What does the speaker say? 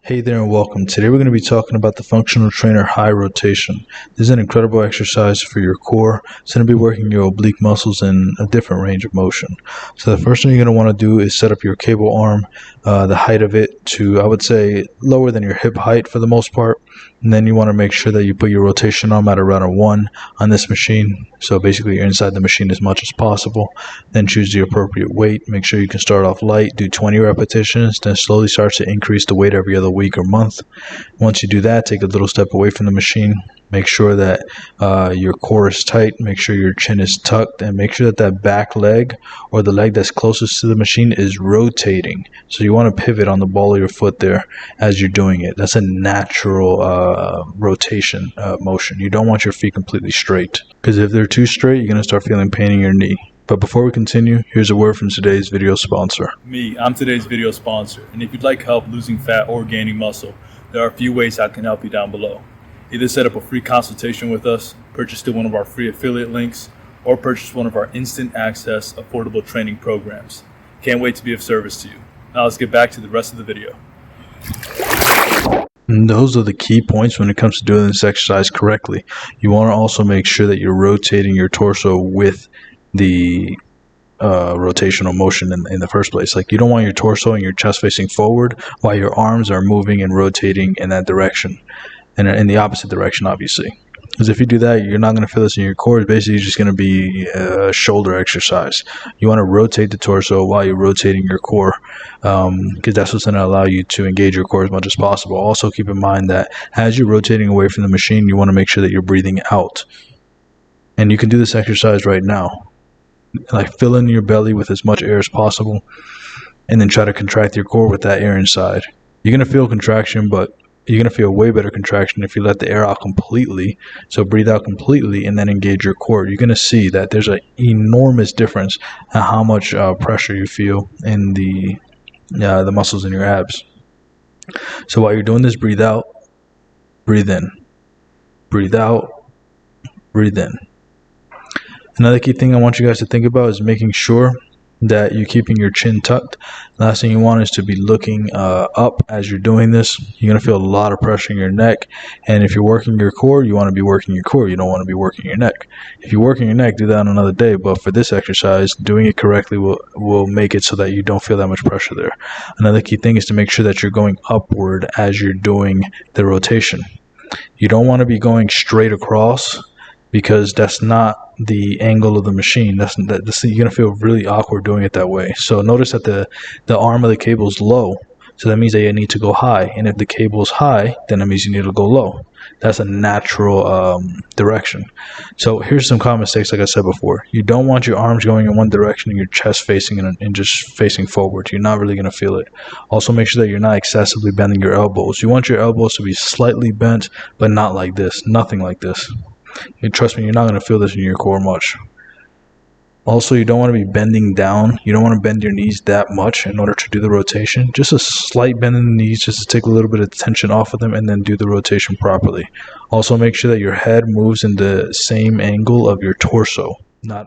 Hey there and welcome. Today we're going to be talking about the functional trainer high rotation. This is an incredible exercise for your core. It's going to be working your oblique muscles in a different range of motion. So the first thing you're going to want to do is set up your cable arm, the height of it to, I would say, lower than your hip height for the most part. And then you want to make sure that you put your rotation arm at around a 1 on this machine. So basically you're inside the machine as much as possible. Then choose the appropriate weight. Make sure you can start off light, do 20 repetitions, then slowly start to increase the weight every other week or month. Once you do that, take a little step away from the machine. Make sure that your core is tight. Make sure your chin is tucked, and make sure that that back leg or the leg that's closest to the machine is rotating. So you want to pivot on the ball of your foot there as you're doing it. That's a natural rotation motion. You don't want your feet completely straight, because if they're too straight, you're going to start feeling pain in your knee. But before we continue, here's a word from today's video sponsor. I'm today's video sponsor, and if you'd like help losing fat or gaining muscle, there are a few ways I can help you down below. Either set up a free consultation with us, purchase through one of our free affiliate links, or purchase one of our instant access affordable training programs. Can't wait to be of service to you. Now let's get back to the rest of the video. And those are the key points when it comes to doing this exercise correctly. You want to also make sure that you're rotating your torso with the rotational motion in the first place. Like, you don't want your torso and your chest facing forward while your arms are moving and rotating in that direction, and in the opposite direction, obviously. Because if you do that, you're not going to feel this in your core. It's basically just going to be a shoulder exercise. You want to rotate the torso while you're rotating your core, because that's what's going to allow you to engage your core as much as possible. Also, keep in mind that as you're rotating away from the machine, you want to make sure that you're breathing out. And you can do this exercise right now. Like, fill in your belly with as much air as possible, and then try to contract your core with that air inside. You're going to feel contraction, but you're going to feel way better contraction if you let the air out completely. So breathe out completely and then engage your core. You're going to see that there's an enormous difference in how much pressure you feel in the muscles in your abs. So while you're doing this, breathe out, breathe in, breathe out, breathe in. Another key thing I want you guys to think about is making sure that you're keeping your chin tucked. Last thing you want is to be looking up as you're doing this. You're going to feel a lot of pressure in your neck. And if you're working your core, you want to be working your core. You don't want to be working your neck. If you're working your neck, do that on another day. But for this exercise, doing it correctly will make it so that you don't feel that much pressure there. Another key thing is to make sure that you're going upward as you're doing the rotation. You don't want to be going straight across, because that's not the angle of the machine. You're going to feel really awkward doing it that way. So notice that the arm of the cable is low. So that means that you need to go high. And if the cable is high, then that means you need to go low. That's a natural direction. So here's some common mistakes, like I said before. You don't want your arms going in one direction and your chest facing and just facing forward. You're not really going to feel it. Also, make sure that you're not excessively bending your elbows. You want your elbows to be slightly bent, but not like this. Nothing like this. And trust me, you're not going to feel this in your core much. Also, you don't want to be bending down. You don't want to bend your knees that much in order to do the rotation. Just a slight bend in the knees, just to take a little bit of tension off of them, and then do the rotation properly. Also, make sure that your head moves in the same angle of your torso, not